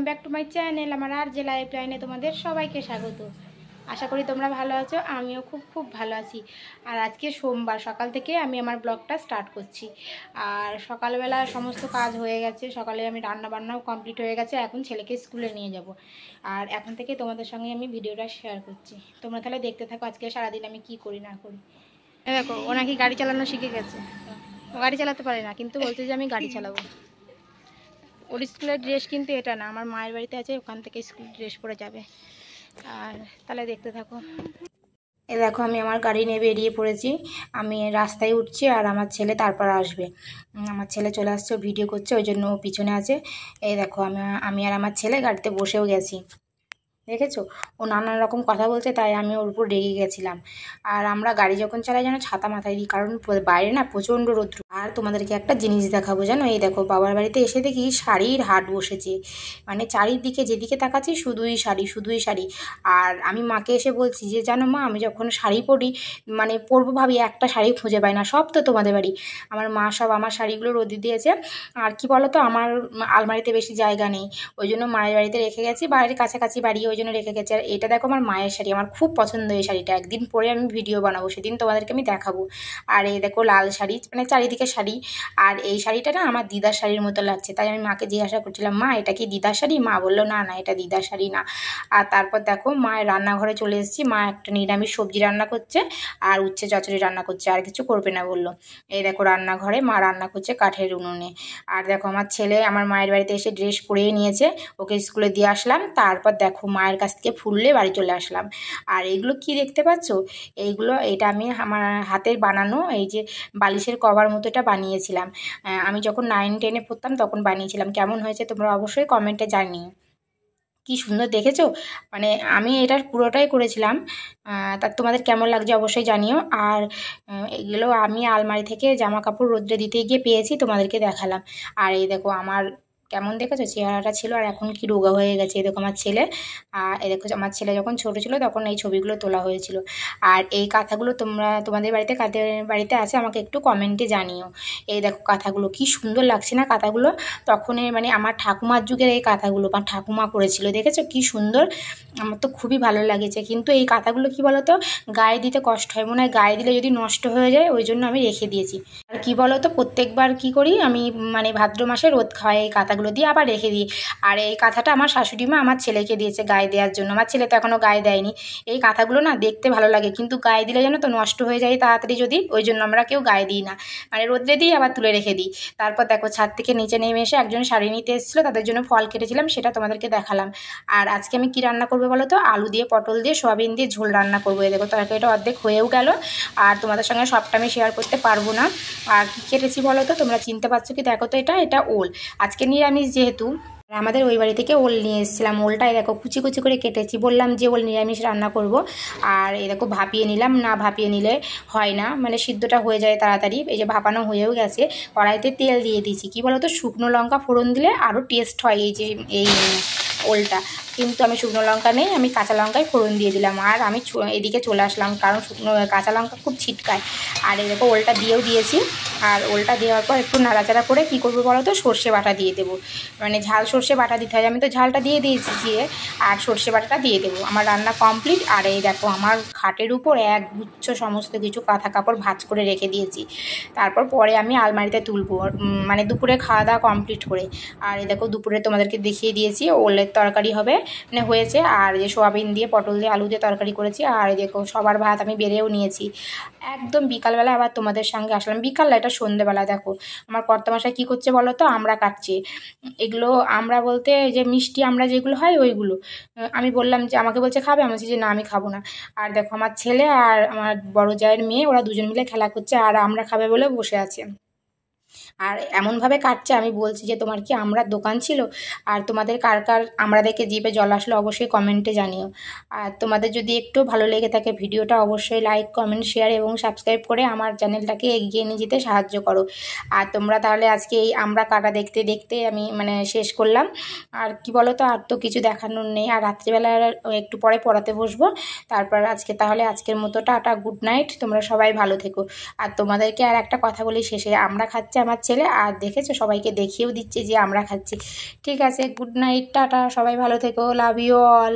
Back to my channel. আমার আর যে life লাইনে তোমাদের সবাইকে স্বাগত। আশা করি তোমরা ভালো আছো, আমিও খুব ভালো আছি। আর আজকে সোমবার সকাল থেকে আমি আমার ব্লগটা স্টার্ট করছি। আর সকালবেলা সমস্ত কাজ হয়ে গেছে, সকালে আমি রান্না বান্নাও কমপ্লিট হয়ে গেছে। এখন ছেলেকে স্কুলে নিয়ে যাব, আর এখন থেকে তোমাদের সঙ্গে আমি ভিডিওটা শেয়ার করছি। তোমরা তাহলে দেখতে থাকো আজকে সারাদিন আমি কি করি না করি। দেখো, ও নাকি গাড়ি চালানো শিখে গেছে। ও গাড়ি চালাতে পারে না, কিন্তু বলছে যে আমি গাড়ি চালাবো। ওর স্কুলের ড্রেস কিন্তু এটা না, আমার মায়ের বাড়িতে আছে, ওখান থেকে স্কুল ড্রেস পরে যাবে। আর তাহলে দেখতে থাকো। এ দেখো, আমি আমার গাড়ি নিয়ে বেরিয়ে পড়েছি। আমি রাস্তায় উঠছি আর আমার ছেলে তারপর আসবে। আমার ছেলে চলে আসছে, ভিডিও করছে, ওই জন্য পিছনে আছে। এই দেখো, আমি আর আমার ছেলে গাড়িতে বসেও গেছি। দেখেছো, ও নানান রকম কথা বলছে, তাই আমি ওর উপর রেগে গেছিলাম। আর আমরা গাড়ি যখন চালাই যেন ছাতা মাথায় দিই, কারণ বাইরে না প্রচণ্ড রৌদ্র। আর তোমাদেরকে একটা জিনিস দেখাবো, জানো, এই দেখো, বাবার বাড়িতে এসে দেখি শাড়ির হাট বসেছে। মানে চারিদিকে যেদিকে তাকাচ্ছি শুধুই শাড়ি, শুধুই শাড়ি। আর আমি মাকে এসে বলছি যে, জানো মা, আমি যখন শাড়ি পরি, মানে পরবো ভাবি, একটা শাড়ি খুঁজে পাই না, সব তো তোমাদের বাড়ি। আমার মা সব আমার শাড়িগুলো রোদে দিয়েছে। আর কি বলো তো, আমার আলমারিতে বেশি জায়গা নেই, ওই জন্য মায়ের বাড়িতে রেখে গেছি, বাড়ির কাছাকাছি বাড়ি, ওই জন্য রেখে গেছি। আর এটা দেখো, আমার মায়ের শাড়ি, আমার খুব পছন্দ এই শাড়িটা। একদিন পরে আমি ভিডিও বানাবো, সেদিন তোমাদেরকে আমি দেখাবো। আর এই দেখো, লাল শাড়ি, মানে চারিদিকে শাড়ি। আর এই শাড়িটা না আমার দিদার শাড়ির মতো লাগছে, তাই আমি মাকে জিজ্ঞাসা করছিলাম, মা এটা কি দিদার শাড়ি? মা বললো না না, এটা দিদার শাড়ি না। আর তারপর দেখো, মায়ের রান্নাঘরে চলে এসেছি। মা একটা নিরামিষ সবজি রান্না করছে আর উচ্ছে চচ্চড়ি রান্না করছে, আর কিছু করবে না বললো। এই দেখো, রান্নাঘরে মা রান্না করছে কাঠের উনুনে। আর দেখো, আমার ছেলে আমার মায়ের বাড়িতে এসে ড্রেস পরিয়ে নিয়েছে, ওকে স্কুলে দিয়ে আসলাম। তারপর দেখো, মায়ের কাছ থেকে ফুললে বাড়ি চলে আসলাম। আর এইগুলো কি দেখতে পাচ্ছ? এটা আমি আমার হাতের বানানো, এই যে বালিশের কভার মতো এটা বানিয়েছিলাম। আমি যখন 9-10-এ পড়তাম তখন বানিয়েছিলাম। কেমন হয়েছে তোমরা অবশ্যই কমেন্টে জানিও। কি সুন্দর দেখেছো, মানে আমি এটা পুরোটাই করেছিলাম। তা তোমাদের কেমন লাগছে অবশ্যই জানিও। আর এগুলো আমি আলমারি থেকে জামা কাপড় রোদ্রে দিতে গিয়ে পেয়েছি, তোমাদেরকে দেখালাম। আর এই দেখো, আমার কেমন দেখেছো চেহারাটা ছিল, আর এখন কি রোগা হয়ে গেছে। এই দেখো আমার ছেলে, এই দেখো, আমার ছেলে যখন ছোট ছিল তখন এই ছবিগুলো তোলা হয়েছিল। আর এই কাঁথাগুলো তোমাদের বাড়িতে কাদের বাড়িতে আছে আমাকে একটু কমেন্টে জানিও। এই দেখো, কাঁথাগুলো কি সুন্দর লাগছে না কাঁথাগুলো? তখন মানে আমার ঠাকুমার যুগের এই কাঁথাগুলো, আমার ঠাকুমা করেছিল, দেখেছো কি সুন্দর। আমার তো খুবই ভালো লাগেছে। কিন্তু এই কাঁথাগুলো কি বলতো, গায়ে দিতে কষ্ট হয়, মনে হয় গায়ে দিলে যদি নষ্ট হয়ে যায়, ওই জন্য আমি রেখে দিয়েছি। আর কি বলতো, প্রত্যেকবার কি করি আমি, মানে ভাদ্র মাসে রোদ খাওয়াই এই কাঁথাগুলো দিয়ে, আবার রেখে দিই। আর এই কাঁথাটা আমার শাশুড়ি মা আমার ছেলেকে দিয়েছে গায়ে দেওয়ার জন্য। আমার ছেলে তো এখনও গায়ে দেয়নি। এই কাঁথাগুলো না দেখতে ভালো লাগে, কিন্তু গায়ে দিলে যেন তো নষ্ট হয়ে যায় তাড়াতাড়ি যদি, ওই জন্য আমরা কেউ গায়ে দিই না, মানে রোদ্রে দিই আবার তুলে রেখে দিই। তারপর দেখো, ছাদ থেকে নিচে নেমে এসে একজন শাড়ি নিতে এসেছিলো, তাদের জন্য ফল কেটেছিলাম, সেটা তোমাদেরকে দেখালাম। আর আজকে আমি কি রান্না করবো বলো তো, আলু দিয়ে, পটল দিয়ে, সয়াবিন দিয়ে ঝোল রান্না করবো। এই দেখো, তরকারিটা অর্ধেক হয়েও গেল, আর তোমাদের সঙ্গে সবটা আমি শেয়ার করতে পারবো না। আর কী কেটেছি বলো তো, তোমরা চিনতে পারছো কি? দেখো তো, এটা ওল। আজকে নিরামিষ যেহেতু, আমাদের ওই বাড়ি থেকে ওল নিয়ে এসেছিলাম। ওলটাই দেখো কুচি কুচি করে কেটেছি, বললাম যে ওল নিরামিষ রান্না করব। আর এই দেখো, ভাপিয়ে নিলাম, না ভাপিয়ে নিলে হয় না, মানে সিদ্ধটা হয়ে যায় তাড়াতাড়ি। এই যে ভাপানো হয়েও গেছে, কড়াইতে তেল দিয়ে দিয়েছি। কি বলো তো, শুকনো লঙ্কা ফোড়ন দিলে আরও টেস্ট হয় এই ওলটা। কিন্তু আমি শুকনো লঙ্কা নেই, আমি কাঁচা লঙ্কায় ফোড়ন দিয়ে দিলাম। আর আমি এদিকে চলে আসলাম, কারণ কাঁচা লঙ্কা খুব ছিটকায়। আর এই দেখো, ওলটা দিয়েও দিয়েছি। আর ওলটা দেওয়ার পর একটু নাড়াচাড়া করে কী করবো বলো তো, সর্ষে বাটা দিয়ে দেবো, মানে ঝাল সর্ষে বাটা দিতে হয়। আমি তো ঝালটা দিয়ে দিয়েছি জিরে, আর সর্ষে বাটাটা দিয়ে দেবো। আমার রান্না কমপ্লিট। আর এই দেখো, আমার খাটের উপর এক গুচ্ছ সমস্ত কিছু কাঁথা কাপড় ভাঁজ করে রেখে দিয়েছি। তারপর পরে আমি আলমারিতে তুলবো, মানে দুপুরে খাওয়া দাওয়া কমপ্লিট করে। আর এই দেখো, দুপুরে তোমাদেরকে দেখিয়ে দিয়েছি ওলের তরকারি হবে, মানে হয়েছে। আর যে সোয়াবিন দিয়ে, পটল দিয়ে, আলু দিয়ে তরকারি করেছি। আর দেখো, সবার ভাত আমি বেড়েও নিয়েছি। একদম বিকালবেলা আবার তোমাদের সঙ্গে আসলাম। বিকাল, এটা সন্ধ্যেবেলা। দেখো, আমার কর্তামশাই কী করছে বলো তো, আমরা কাটছে। এগুলো আমরা বলতে যে মিষ্টি আমরা যেগুলো হয় ওইগুলো। আমি বললাম যে, আমাকে বলছে খাবে, আমি বলছি যে না, আমি খাবো না। আর দেখো, আমার ছেলে আর আমার বড় জায়ের মেয়ে, ওরা দুজন মিলে খেলা করছে, আর আমরা খাবে বলে বসে আছে। আর এমনভাবে কাটছে, আমি বলছি যে তোমার কি আমরার দোকান ছিল? আর তোমাদের কার কার আমরা দেখে জিভে জল আসলে অবশ্যই কমেন্টে জানিও। আর তোমাদের যদি একটু ভালো লেগে থাকে ভিডিওটা, অবশ্যই লাইক, কমেন্ট, শেয়ার এবং সাবস্ক্রাইব করে আমার চ্যানেলটাকে এগিয়ে নিয়ে যেতে সাহায্য করো। আর তোমরা তাহলে আজকে এই আমরা কাটা দেখতে দেখতে আমি মানে শেষ করলাম। আর কি বলো তো, আর তো কিছু দেখানোর নেই। আর রাত্রিবেলা একটু পরে পড়াতে বসবো। তারপর আজকের মতো টাটা, গুড নাইট, তোমরা সবাই ভালো থেকো। আর তোমাদেরকে আর একটা কথা বলি শেষে, আমরা খাচ্ছে আমার ছেলে, আর দেখেছো সবাইকে দেখিয়েও দিচ্ছে যে আমরা খাচ্ছি। ঠিক আছে, গুড নাইট, টাটা, সবাই ভালো থেকো, লাভ ইউ অল।